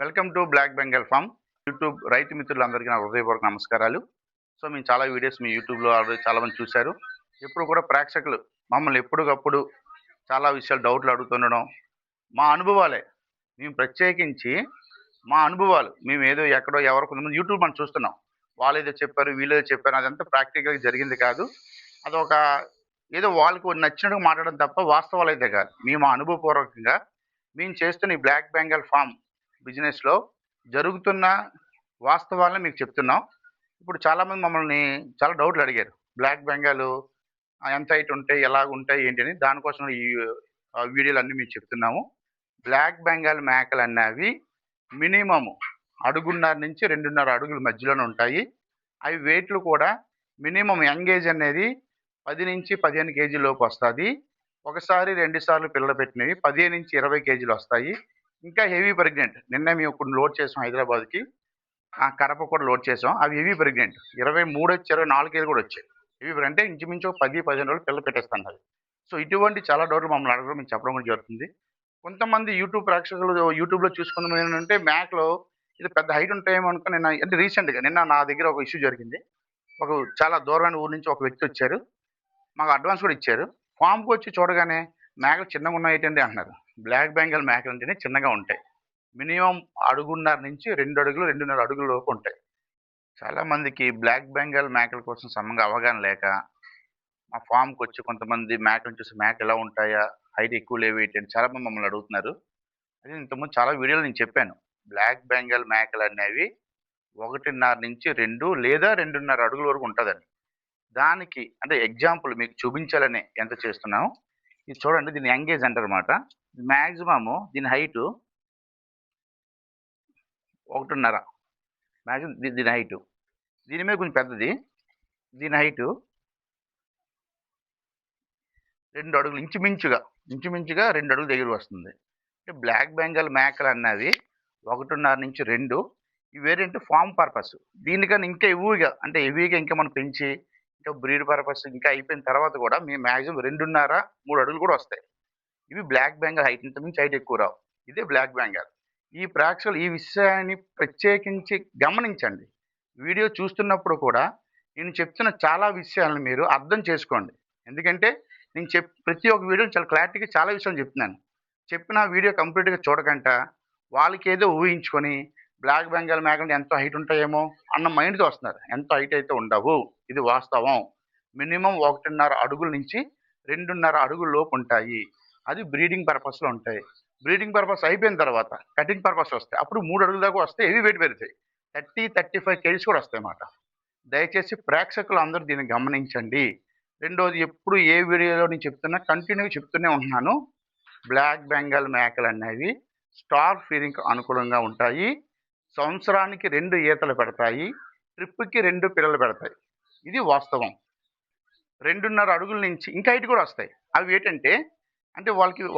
Welcome to black Bengal farm YouTube రైతు మిత్రులందరికీ నా హృదయపూర్వక నమస్కారాలు. సో మేము చాలా వీడియోస్ మీ యూట్యూబ్లో ఆల్రెడీ చాలామంది చూశారు. ఎప్పుడు కూడా ప్రేక్షకులు మమ్మల్ని ఎప్పటికప్పుడు చాలా విషయాలు డౌట్లు అడుగుతుండడం మా అనుభవాలే. మేము ప్రత్యేకించి మా అనుభవాలు మేము ఏదో ఎక్కడో ఎవరో కొంతమంది యూట్యూబ్ మనం చూస్తున్నాం, వాళ్ళు ఏదో చెప్పారు వీళ్ళు ఏదో చెప్పారు, అదంతా ప్రాక్టికల్గా జరిగింది కాదు. అదొక ఏదో వాళ్ళకు నచ్చినట్టుగా మాట్లాడడం తప్ప వాస్తవాలు అయితే కాదు. మేము అనుభవపూర్వకంగా మేము చేస్తున్న ఈ బ్లాక్ బెంగాల్ ఫామ్ బిజినెస్లో జరుగుతున్న వాస్తవాలను మీకు చెప్తున్నాం. ఇప్పుడు చాలామంది మమ్మల్ని చాలా డౌట్లు అడిగారు, బ్లాక్ బెంగాల్ ఎంత హైట్ ఉంటాయి, ఎలాగ ఉంటాయి ఏంటి అని. దానికోసం ఈ వీడియోలు అన్నీ మేము చెప్తున్నాము. బ్లాక్ బెంగాల్ మేకలు అన్నవి మినిమము 1.5 నుంచి 2.5 అడుగుల మధ్యలోనే ఉంటాయి. అవి వెయిట్లు కూడా మినిమం యంగ్ ఏజ్ అనేది 10 నుంచి 15 కేజీల లోపు వస్తుంది. ఒకసారి 2 సార్లు పిల్లలు పెట్టినవి 15 నుంచి 20 కేజీలు వస్తాయి. ఇంకా హెవీ ప్రెగ్నెంట్ నిన్న మేము కొన్ని లోడ్ చేసాం హైదరాబాద్కి, కడప కూడా లోడ్ చేసాం. అవి హెవీ ప్రెగ్నెంట్ 23 వచ్చి 24 కేజీలు కూడా వచ్చాయి. హెవీ అంటే ఇంచుమించు 10-15 రోజులు పిల్లలు పెట్టేస్తున్నారు. సో ఇటువంటి చాలా డౌట్లు మమ్మల్ని అడగడం మేము చెప్పడం కూడా జరుగుతుంది. కొంతమంది యూట్యూబ్ ప్రేక్షకులు యూట్యూబ్లో చూసుకుందాం ఏంటంటే మేకలో ఇది పెద్ద హైట్ ఉంటాయేమో అనుకుని నిన్న, అంటే రీసెంట్గా నిన్న నా దగ్గర ఒక ఇష్యూ జరిగింది. ఒక చాలా దూరమైన ఊరు నుంచి ఒక వ్యక్తి వచ్చారు, మాకు అడ్వాన్స్ కూడా ఇచ్చారు. ఫామ్కి వచ్చి చూడగానే మేకలు చిన్నగా ఉన్నాయి ఏంటండి అంటున్నారు. బ్లాక్ బెంగాల్ మేకలు అంటేనే చిన్నగా ఉంటాయి. మినిమం 1.5 నుంచి 2 అడుగులు 2.5 అడుగుల లోపు ఉంటాయి. చాలామందికి బ్లాక్ బెంగాల్ మేకల కోసం సమంగా అవగాహన లేక మా ఫామ్కి వచ్చి కొంతమంది మేకలను చూసి మేక ఎలా ఉంటాయా, హైట్ ఎక్కువ లేవు ఏంటి అని చాలామంది మమ్మల్ని అడుగుతున్నారు. అదే ఇంతకుముందు చాలా వీడియోలు నేను చెప్పాను, బ్లాక్ బెంగాల్ మేకలు అనేవి 1.5 నుంచి 2 లేదా 2.5 అడుగుల వరకు ఉంటుందని. దానికి అంటే ఎగ్జాంపుల్ మీకు చూపించాలని ఎంత చేస్తున్నాం. ఇది చూడండి, దీన్ని యంగేజ్ అంటారు అనమాట. మ్యాక్సిమము దీని హైటు 1.5, మ్యాక్సిమం దీని హైటు. దీని మీద కొంచెం పెద్దది, దీని హైటు 2 అడుగులు, ఇంచుమించుగా 2 అడుగులు దగ్గర వస్తుంది. అంటే బ్లాక్ బెంగాల్ మేకలు అన్నవి 1.5 నుంచి 2. ఇవి వేరేంటి ఫామ్ పర్పస్. దీనికన్నా ఇంకా హెవీగా ఇంకా మనం పెంచి ఇంకా బ్రీడ్ పర్పస్ ఇంకా అయిపోయిన తర్వాత కూడా మేము మ్యాక్సిమం 2.5-3 అడుగులు కూడా వస్తాయి. ఇవి బ్లాక్ బెంగాల్ హైట్, ఇంత మించి హైట్ ఎక్కువ రావు. ఇదే బ్లాక్ బెంగాల్. ఈ ప్రేక్షకులు ఈ విషయాన్ని ప్రత్యేకించి గమనించండి. వీడియో చూస్తున్నప్పుడు కూడా నేను చెప్తున్న చాలా విషయాలను మీరు అర్థం చేసుకోండి. ఎందుకంటే నేను ప్రతి ఒక్క వీడియోని చాలా క్లారిటీగా చాలా విషయాలు చెప్తున్నాను. చెప్పిన వీడియో కంప్లీట్గా చూడకంట వాళ్ళకి ఏదో ఊహించుకొని బ్లాక్ బెంగాల్ మేకలు ఎంతో హైట్ ఉంటాయేమో అన్న మైండ్తో వస్తున్నారు. ఎంతో హైట్ అయితే ఉండవు, ఇది వాస్తవం. మినిమం 1.5 అడుగుల నుంచి 2.5 అడుగుల లోపు ఉంటాయి. అది బ్రీడింగ్ పర్పస్లో ఉంటాయి. బ్రీడింగ్ పర్పస్ అయిపోయిన తర్వాత కటింగ్ పర్పస్ వస్తాయి. అప్పుడు 3 అడుగుల దాకా వస్తే హెవీ వెయిట్ పెరుగుతాయి. 30-35 కేజీస్ కూడా వస్తాయి అన్నమాట. దయచేసి ప్రేక్షకులు అందరూ దీన్ని గమనించండి. రెండోది, ఎప్పుడు ఏ వీడియోలో నేను చెప్తున్నా కంటిన్యూగా చెప్తూనే ఉంటున్నాను, బ్లాక్ బెంగాల్ మేకలు అనేవి స్టార్ ఫీడింగ్కి అనుకూలంగా ఉంటాయి. సంవత్సరానికి 2 ఈతలు పెడతాయి, ట్రిప్కి 2 పిల్లలు పెడతాయి. ఇది వాస్తవం. 2.5 అడుగుల నుంచి ఇంకా హైట్ కూడా వస్తాయి. అవి ఏంటంటే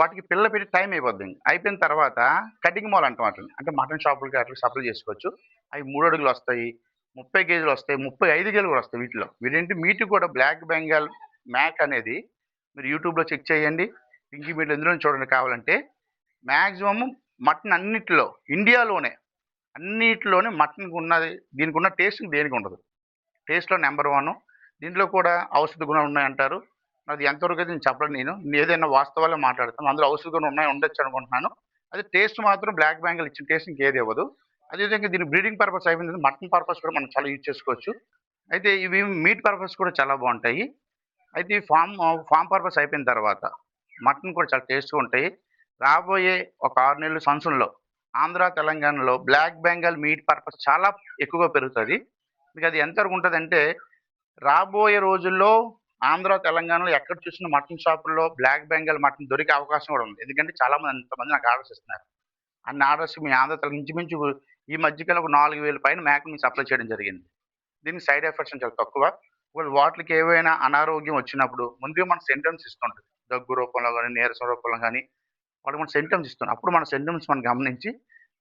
వాటికి పిల్లలు పెట్టి టైం అయిపోద్ది. అయిపోయిన తర్వాత కటింగ్ మాల్ అంటాం వాటిని, అంటే మటన్ షాపులకి అట్లా సప్లై చేసుకోవచ్చు. అవి 3 అడుగులు వస్తాయి, 30 కేజీలు వస్తాయి, 35 కేజీలు కూడా వస్తాయి. వీటిలో మీటు కూడా బ్లాక్ బెంగాల్ మ్యాక్ అనేది మీరు యూట్యూబ్లో చెక్ చేయండి, పింకీ మీట్లో ఎందులో చూడండి కావాలంటే. మ్యాక్సిమము మటన్ ఇండియాలోనే అన్నిటిలోనే మటన్కి ఉన్నది, దీనికి ఉన్న టేస్ట్ దేనికి ఉండదు. టేస్ట్లో నెంబర్ 1. దీంట్లో కూడా ఔషధ గుణాలు ఉన్నాయంటారు. అది ఎంతవరకు అయితే నేను చెప్పలేదు. నేను ఏదైనా వాస్తవాలే మాట్లాడతాను. అందులో ఔషధ గుణం ఉండొచ్చు అనుకుంటున్నాను. అది టేస్ట్ మాత్రం బ్లాక్ బెంగాల్ ఇచ్చిన టేస్ట్ ఇంకేది ఇవ్వదు. అదేవిధంగా దీని బ్రీడింగ్ పర్పస్ అయిపోయింది, మటన్ పర్పస్ కూడా మనం చాలా యూజ్ చేసుకోవచ్చు. అయితే ఇవి మీట్ పర్పస్ కూడా చాలా బాగుంటాయి. అయితే ఈ ఫామ్ పర్పస్ అయిపోయిన తర్వాత మటన్ కూడా చాలా టేస్ట్గా ఉంటాయి. రాబోయే ఒక 6 నెలల సంవత్సరంలో ఆంధ్ర తెలంగాణలో బ్లాక్ బెంగాల్ మీట్ పర్పస్ చాలా ఎక్కువగా పెరుగుతుంది. మీకు అది ఎంతవరకు ఉంటుందంటే రాబోయే రోజుల్లో ఆంధ్ర తెలంగాణలో ఎక్కడ చూసిన మటన్ షాపుల్లో బ్లాక్ బెంగాల్ మటన్ దొరికే అవకాశం కూడా ఉంది. ఎందుకంటే చాలామంది అంతమంది నాకు ఆర్డర్స్ ఇస్తున్నారు. అన్ని ఆర్డర్స్ మీ ఆంధ్ర తెలంగాణ ఇంచుమించు ఈ మధ్యకాలం ఒక 4,000 పైన మేకలు మీకు సప్లై చేయడం జరిగింది. దీనికి సైడ్ ఎఫెక్ట్స్ చాలా తక్కువ. వాటికి ఏవైనా అనారోగ్యం వచ్చినప్పుడు ముందుగా మన సింటమ్స్ ఇస్తుంటుంది, దగ్గు రూపంలో కానీ నీరసం రూపంలో కానీ వాటికి మన సింటమ్స్ ఇస్తున్నాం. అప్పుడు మన సింటమ్స్ మనం గమనించి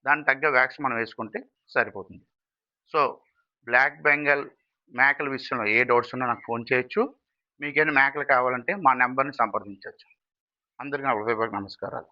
దానికి తగ్గ వ్యాక్సిన్ మనం వేసుకుంటే సరిపోతుంది. సో బ్లాక్ బెంగాల్ మేకల విషయంలో ఏ డౌట్స్ ఉన్నా నాకు ఫోన్ చేయొచ్చు. మీకేమైనా మేకలు కావాలంటే మా నెంబర్ని సంప్రదించవచ్చు. అందరికీ నా హృదయపూర్వక నమస్కారాలు.